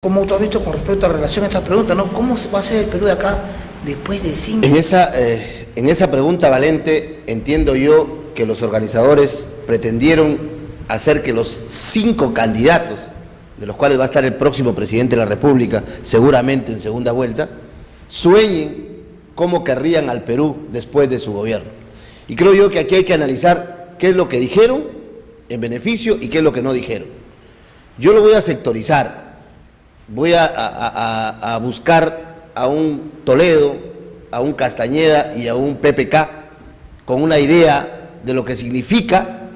¿Cómo tú has visto con respecto a relación a esta pregunta, ¿no? ¿Cómo va a ser el Perú de acá después de 5 años? En esa pregunta, Valente, entiendo yo que los organizadores pretendieron hacer que los 5 candidatos, de los cuales va a estar el próximo presidente de la República, seguramente en segunda vuelta, sueñen cómo querrían al Perú después de su gobierno. Y creo yo que aquí hay que analizar qué es lo que dijeron en beneficio y qué es lo que no dijeron. Yo lo voy a sectorizar. Voy a buscar a un Toledo, a un Castañeda y a un PPK con una idea de lo que significa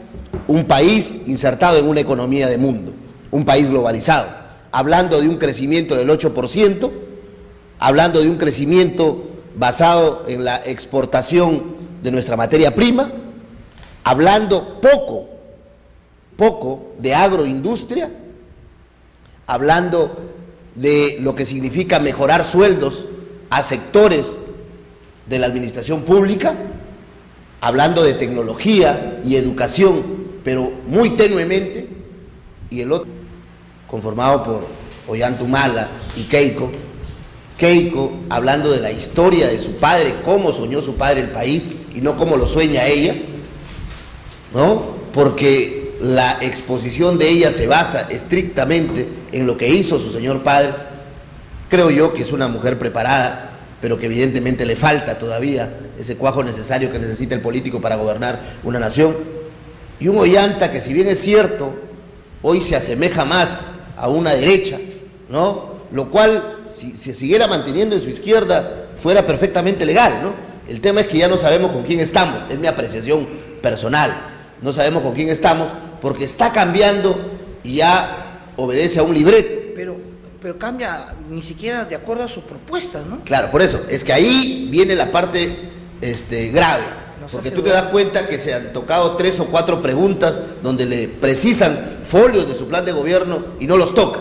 un país insertado en una economía de mundo, un país globalizado, hablando de un crecimiento del 8%, hablando de un crecimiento basado en la exportación de nuestra materia prima, hablando poco de agroindustria, hablando de lo que significa mejorar sueldos a sectores de la administración pública, hablando de tecnología y educación, pero muy tenuemente, y el otro, conformado por Ollanta y Keiko hablando de la historia de su padre, cómo soñó su padre el país y no cómo lo sueña ella, ¿no? Porque la exposición de ella se basa estrictamente en lo que hizo su señor padre. Creo yo que es una mujer preparada, pero que evidentemente le falta todavía ese cuajo necesario que necesita el político para gobernar una nación. Y un Ollanta que, si bien es cierto, hoy se asemeja más a una derecha, ¿no? Lo cual, si se siguiera manteniendo en su izquierda, fuera perfectamente legal, ¿no? El tema es que ya no sabemos con quién estamos, es mi apreciación personal. No sabemos con quién estamos porque está cambiando y ya obedece a un libreto. Pero cambia ni siquiera de acuerdo a sus propuestas, ¿no? Claro, por eso, es que ahí viene la parte grave, porque tú te das cuenta que se han tocado 3 o 4 preguntas donde le precisan folios de su plan de gobierno y no los toca,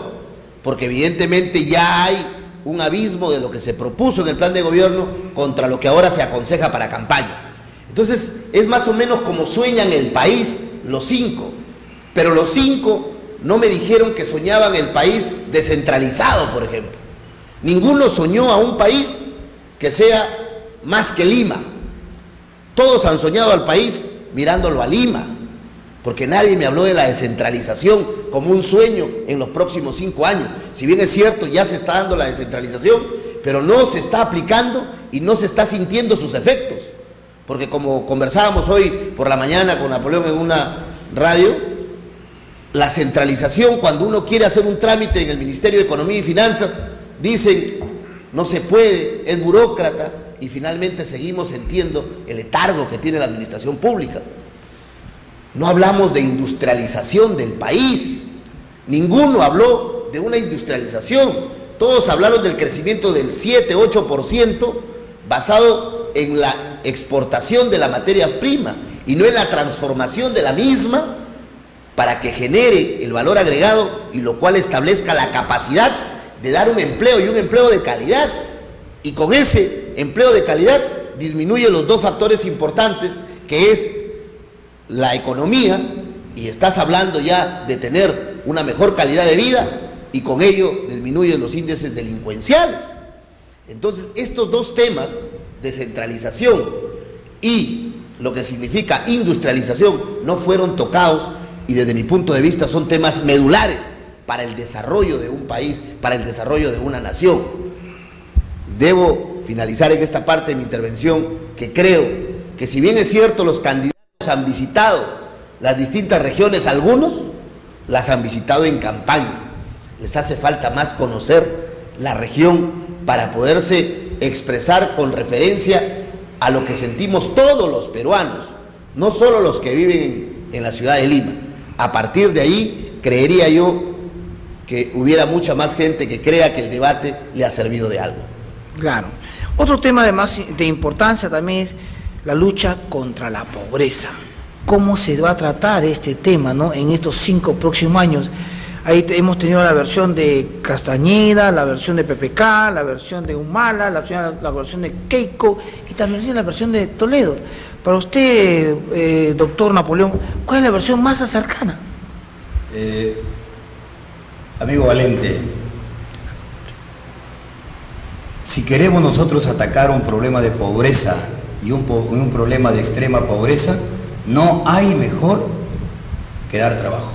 porque evidentemente ya hay un abismo de lo que se propuso en el plan de gobierno contra lo que ahora se aconseja para campaña. Entonces, es más o menos como sueñan el país los 5, pero los 5 no me dijeron que soñaban el país descentralizado, por ejemplo. Ninguno soñó a un país que sea más que Lima. Todos han soñado al país mirándolo a Lima, porque nadie me habló de la descentralización como un sueño en los próximos 5 años. Si bien es cierto, ya se está dando la descentralización, pero no se está aplicando y no se está sintiendo sus efectos. Porque como conversábamos hoy por la mañana con Napoleón en una radio, la centralización, cuando uno quiere hacer un trámite en el Ministerio de Economía y Finanzas, dicen, no se puede, es burócrata, y finalmente seguimos sintiendo el letargo que tiene la administración pública. No hablamos de industrialización del país, ninguno habló de una industrialización, todos hablaron del crecimiento del 7-8% basado en la exportación de la materia prima y no en la transformación de la misma para que genere el valor agregado y lo cual establezca la capacidad de dar un empleo y un empleo de calidad, y con ese empleo de calidad disminuye los 2 factores importantes que es la economía, y estás hablando ya de tener una mejor calidad de vida, y con ello disminuyen los índices delincuenciales. Entonces, estos 2 temas, descentralización y lo que significa industrialización, no fueron tocados, y desde mi punto de vista son temas medulares para el desarrollo de un país, para el desarrollo de una nación. Debo finalizar en esta parte de mi intervención que creo que, si bien es cierto, los candidatos han visitado las distintas regiones, algunos las han visitado en campaña. Les hace falta más conocer la región para poderse expresar con referencia a lo que sentimos todos los peruanos, no solo los que viven en la ciudad de Lima. A partir de ahí, creería yo que hubiera mucha más gente que crea que el debate le ha servido de algo. Claro. Otro tema de importancia también es la lucha contra la pobreza. ¿Cómo se va a tratar este tema, ¿no?, en estos 5 próximos años? Ahí hemos tenido la versión de Castañeda, la versión de PPK, la versión de Humala, la versión de Keiko y también la versión de Toledo. Para usted, doctor Napoleón, ¿cuál es la versión más cercana? Amigo Valente, Si queremos nosotros atacar un problema de pobreza y un problema de extrema pobreza, no hay mejor que dar trabajo.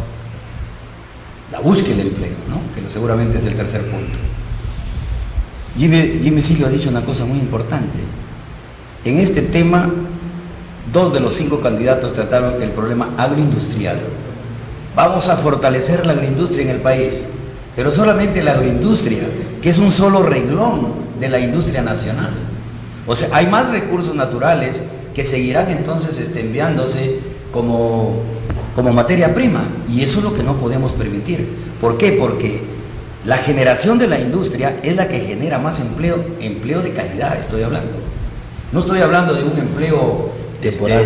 La búsqueda del empleo, ¿no? Que seguramente es el tercer punto. Jimmy Silva ha dicho una cosa muy importante. En este tema, 2 de los 5 candidatos trataron el problema agroindustrial. Vamos a fortalecer la agroindustria en el país, pero solamente la agroindustria, que es un solo renglón de la industria nacional. O sea, hay más recursos naturales que seguirán entonces enviándose como materia prima, y eso es lo que no podemos permitir. ¿Por qué? Porque la generación de la industria es la que genera más empleo de calidad, estoy hablando. No estoy hablando de un empleo temporal,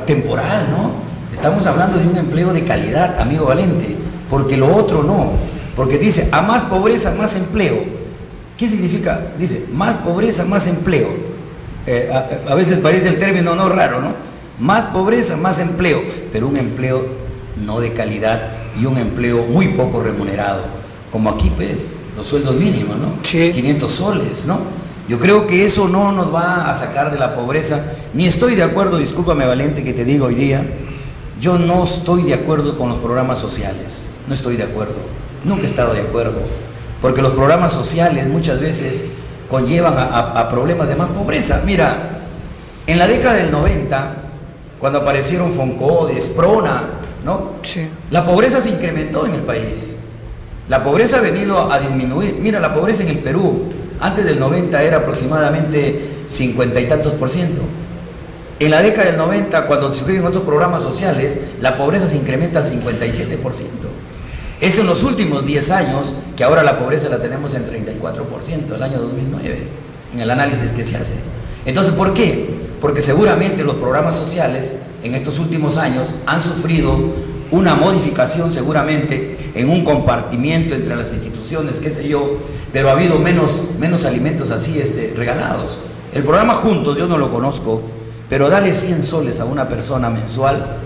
temporal, ¿no? Estamos hablando de un empleo de calidad, amigo Valente, porque lo otro no. Porque dice, a más pobreza, más empleo. ¿Qué significa? Dice, más pobreza, más empleo. A veces parece el término no raro, ¿no? Más pobreza, más empleo, pero un empleo no de calidad y un empleo muy poco remunerado. Como aquí, pues, los sueldos mínimos, ¿no? Sí. 500 soles, ¿no? Yo creo que eso no nos va a sacar de la pobreza, ni estoy de acuerdo, discúlpame Valente que te digo hoy día, yo no estoy de acuerdo con los programas sociales, no estoy de acuerdo, nunca he estado de acuerdo, porque los programas sociales muchas veces conllevan a problemas de más pobreza. Mira, en la década del 90, cuando aparecieron Foncodes, Prona, ¿no? Sí. La pobreza se incrementó en el país, la pobreza ha venido a disminuir. Mira, la pobreza en el Perú, antes del 90 era aproximadamente 50 y tantos %. En la década del 90, cuando se incluyen otros programas sociales, la pobreza se incrementa al 57%. Es en los últimos 10 años que ahora la pobreza la tenemos en 34%, el año 2009, en el análisis que se hace. Entonces, ¿por qué? Porque seguramente los programas sociales en estos últimos años han sufrido una modificación seguramente en un compartimiento entre las instituciones, qué sé yo, pero ha habido menos alimentos así regalados. El programa Juntos, yo no lo conozco, pero darle 100 soles a una persona mensual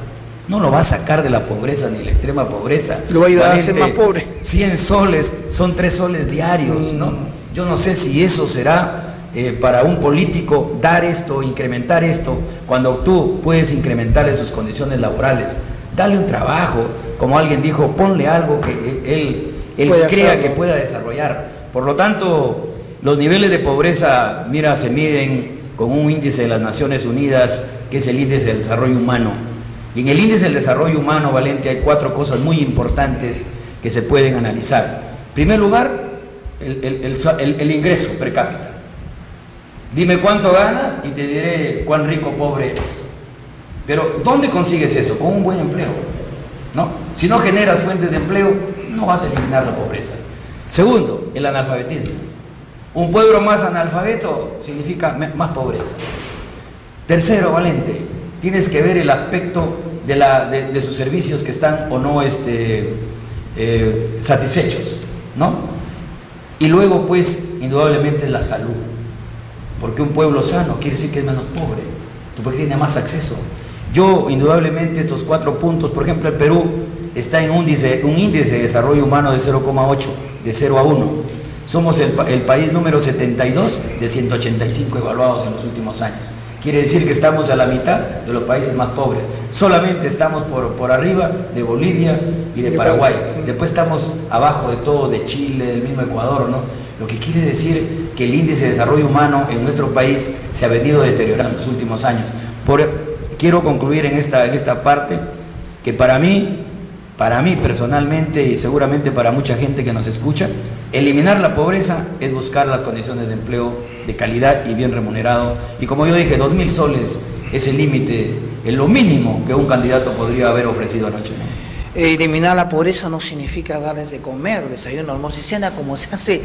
no lo va a sacar de la pobreza ni de la extrema pobreza. Lo va a ayudar a ser más pobre. 100 soles son 3 soles diarios, ¿no? Yo no sé si eso será para un político dar esto, incrementar esto, cuando tú puedes incrementarle sus condiciones laborales. Dale un trabajo, como alguien dijo, ponle algo que él crea que pueda desarrollar. Por lo tanto, los niveles de pobreza, mira, se miden con un índice de las Naciones Unidas, que es el índice del desarrollo humano. Y en el índice del desarrollo humano, Valente, hay 4 cosas muy importantes que se pueden analizar. En primer lugar, el ingreso per cápita. Dime cuánto ganas y te diré cuán rico o pobre eres. Pero, ¿dónde consigues eso? Con un buen empleo, ¿no? Si no generas fuentes de empleo, no vas a eliminar la pobreza. Segundo, el analfabetismo. Un pueblo más analfabeto significa más pobreza. Tercero, Valente, tienes que ver el aspecto de sus servicios que están o no satisfechos, ¿no? Y luego, pues, indudablemente la salud. Porque un pueblo sano quiere decir que es menos pobre, porque tiene más acceso. Yo, indudablemente, estos 4 puntos, por ejemplo, el Perú está en un índice de desarrollo humano de 0,8, de 0 a 1. Somos el país número 72 de 185 evaluados en los últimos años. Quiere decir que estamos a la mitad de los países más pobres. Solamente estamos por arriba de Bolivia y de Paraguay. Después estamos abajo de todo, de Chile, del mismo Ecuador, ¿no? Lo que quiere decir que el índice de desarrollo humano en nuestro país se ha venido deteriorando en los últimos años. Quiero concluir en esta parte que para mí personalmente y seguramente para mucha gente que nos escucha, eliminar la pobreza es buscar las condiciones de empleo de calidad y bien remunerado. Y como yo dije, 2.000 soles es el límite, es lo mínimo que un candidato podría haber ofrecido anoche, ¿no? Eliminar la pobreza no significa darles de comer, desayuno, almuerzo y cena, como se hace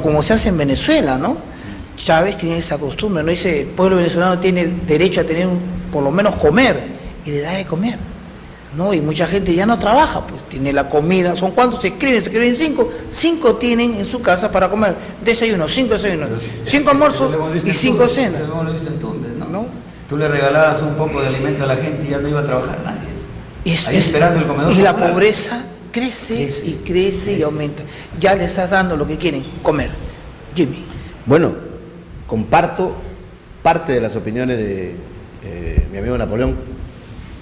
como se hace en Venezuela, ¿no? Chávez tiene esa costumbre, ¿no? Dice, el pueblo venezolano tiene derecho a tener por lo menos comer, y le da de comer, ¿no? Y mucha gente ya no trabaja, pues tiene la comida. ¿Son cuántos? Se escriben 5 tienen en su casa para comer. Desayuno, 5 desayunos, 5 almuerzos y 5 cenas. Eso lo he visto en Tumbes, ¿no? Tú le regalabas un poco de alimento a la gente y ya no iba a trabajar nadie. Ahí esperando el comedor. Y la pobreza crece y crece y aumenta. Ya le estás dando lo que quieren, comer. Jimmy. Bueno, comparto parte de las opiniones de mi amigo Napoleón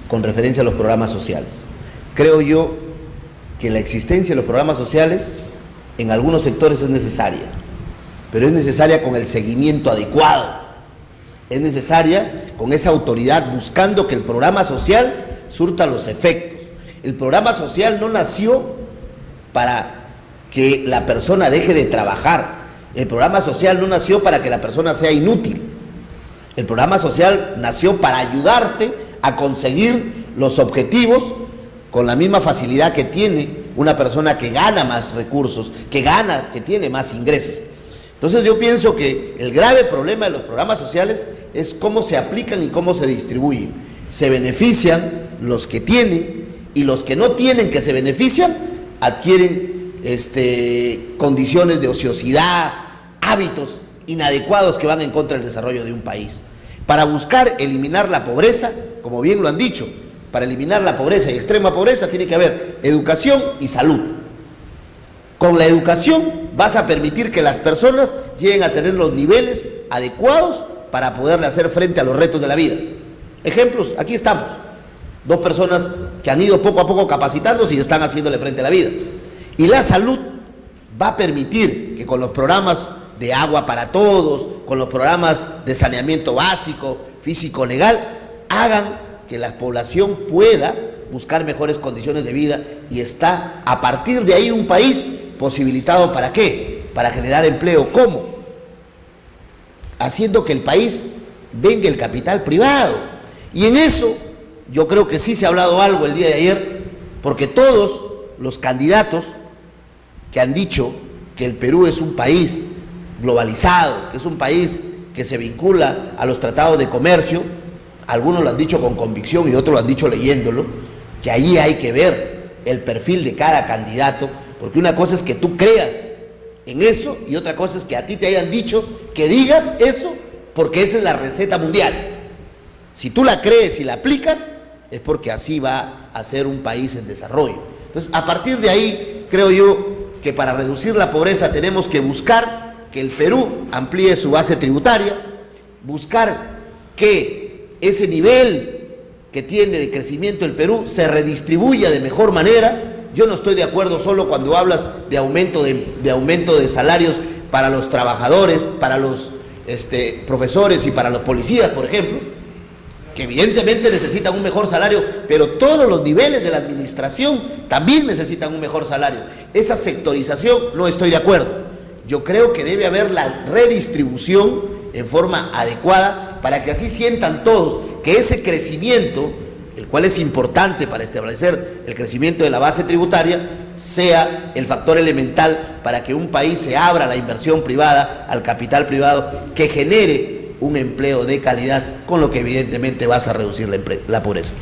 con referencia a los programas sociales. Creo yo que la existencia de los programas sociales en algunos sectores es necesaria, pero es necesaria con el seguimiento adecuado, es necesaria con esa autoridad buscando que el programa social surta los efectos. El programa social no nació para que la persona deje de trabajar, el programa social no nació para que la persona sea inútil, el programa social nació para ayudarte a conseguir los objetivos con la misma facilidad que tiene una persona que gana más recursos, que tiene más ingresos. Entonces yo pienso que el grave problema de los programas sociales es cómo se aplican y cómo se distribuyen. Se benefician los que tienen y los que no tienen, que se benefician, adquieren condiciones de ociosidad, hábitos inadecuados que van en contra del desarrollo de un país. Para buscar eliminar la pobreza, como bien lo han dicho, para eliminar la pobreza y extrema pobreza tiene que haber educación y salud. Con la educación vas a permitir que las personas lleguen a tener los niveles adecuados para poderle hacer frente a los retos de la vida. Ejemplos, aquí estamos. 2 personas que han ido poco a poco capacitándose y están haciéndole frente a la vida. Y la salud va a permitir que con los programas de agua para todos, con los programas de saneamiento básico, físico, legal, hagan que la población pueda buscar mejores condiciones de vida y está a partir de ahí un país posibilitado ¿para qué? Para generar empleo. ¿Cómo? Haciendo que el país venga el capital privado. Y en eso yo creo que sí se ha hablado algo el día de ayer, porque todos los candidatos que han dicho que el Perú es un país globalizado, que es un país que se vincula a los tratados de comercio, algunos lo han dicho con convicción y otros lo han dicho leyéndolo, que ahí hay que ver el perfil de cada candidato, porque una cosa es que tú creas en eso y otra cosa es que a ti te hayan dicho que digas eso porque esa es la receta mundial. Si tú la crees y la aplicas, es porque así va a ser un país en desarrollo. Entonces, a partir de ahí, creo yo que para reducir la pobreza tenemos que buscar que el Perú amplíe su base tributaria, buscar que ese nivel que tiene de crecimiento el Perú se redistribuya de mejor manera. Yo no estoy de acuerdo solo cuando hablas de aumento de salarios para los trabajadores, para los profesores y para los policías, por ejemplo, que evidentemente necesitan un mejor salario, pero todos los niveles de la administración también necesitan un mejor salario. Esa sectorización no estoy de acuerdo. Yo creo que debe haber la redistribución en forma adecuada para que así sientan todos que ese crecimiento, el cual es importante para establecer el crecimiento de la base tributaria, sea el factor elemental para que un país se abra a la inversión privada, al capital privado, que genere un empleo de calidad, con lo que evidentemente vas a reducir la pobreza.